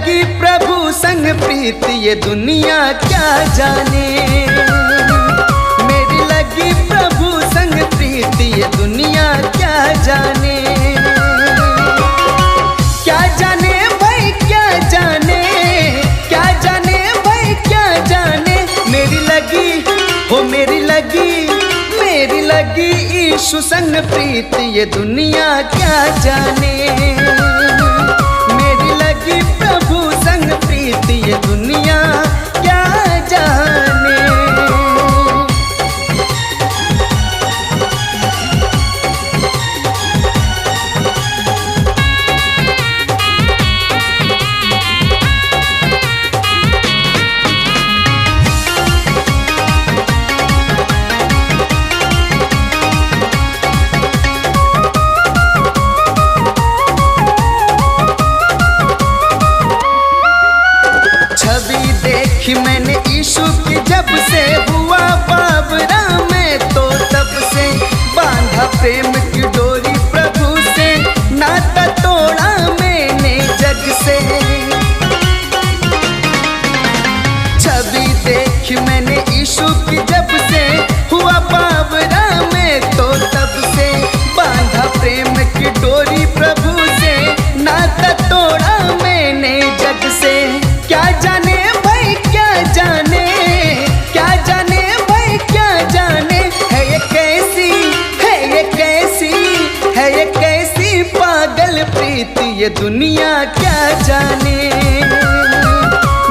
लगी प्रभु संग प्रीत ये दुनिया क्या जाने। मेरी लगी प्रभु संग प्रीत ये दुनिया क्या जाने। क्या जाने भाई क्या जाने, क्या जाने भाई क्या जाने। मेरी लगी हो मेरी लगी यीशु संग प्रीत ये दुनिया क्या जाने। मेरी लगी प्रभु संग प्रीत ये दुनिया क्या जाने। छवि देखी मैंने यीशु की जब से हुआ बाबरा में, तो तब से बांधा प्रेम की डोरी प्रभु से, नाता तोड़ा मैंने जग से। छवि देखी मैंने यीशु की जब से हुआ बाबरा में, तो तब से बांधा प्रेम की डोरी प्रभु से, नाता तोड़ा मैंने जग से। क्या जाने भाई क्या जाने, क्या जाने भाई क्या जाने। है ये कैसी, है ये कैसी, है ये कैसी पागल प्रीत ये दुनिया क्या जाने।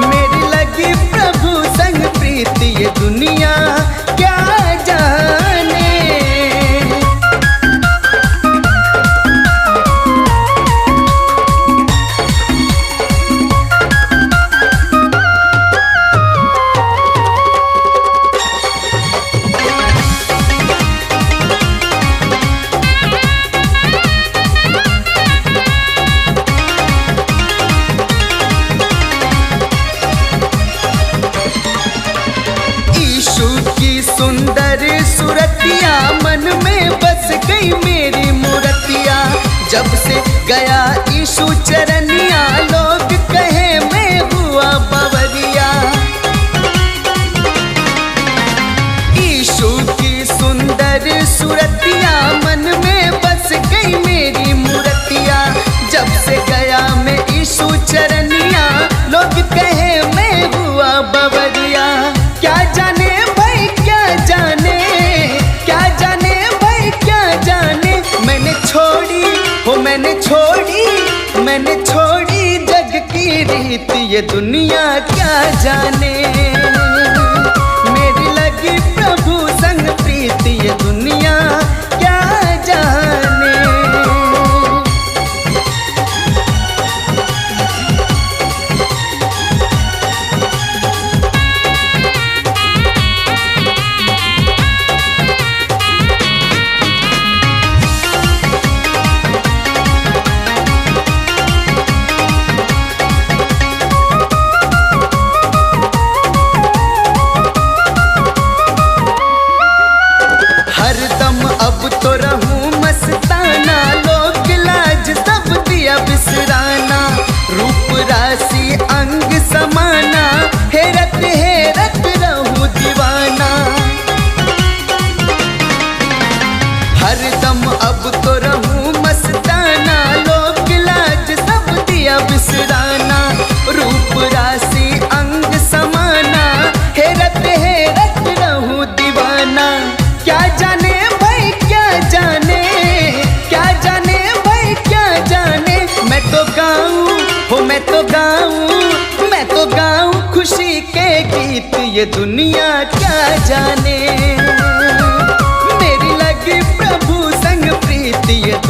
मेरी लगी प्रभु संग प्रीत ये दुनिया क्या जाने। सुंदर सूरतिया मन में बस गई मेरी मूर्तिया। जब से गया यीशु चरनिया, लोग कहे मैं हुआ बवरिया। यीशु की सुंदर सूरतिया मन में बस गई मेरी मूर्तिया। जब से गया मैं यीशु चरनिया, लोग कहे मैं हुआ बवरिया। क्या जाने भाई क्या जाने, क्या जाने भाई क्या जाने। मैंने छोड़ी हो मैंने छोड़ी जग की रीत ये दुनिया क्या जाने। मेरी लगी प्रभु संग प्रीत ये दुनिया क्या जाने। अब तो रहूं मस्ताना, लोग लाज सब दिया बिसराना। रूप राशि अंग समाना, हेरत हेरत रहूं दीवाना। हरदम अब तो रहूं मस्ताना, लोग लाज सब दिया बिसराना। रूप राशि अंग समाना, हेरत हेरत रहूं दीवाना। क्या जाने क्या जाने, क्या जाने भाई क्या जाने। मैं तो गाऊं हो मैं तो गाऊं खुशी के गीत ये दुनिया क्या जाने। मेरी लगी प्रभु संग प्रीत ये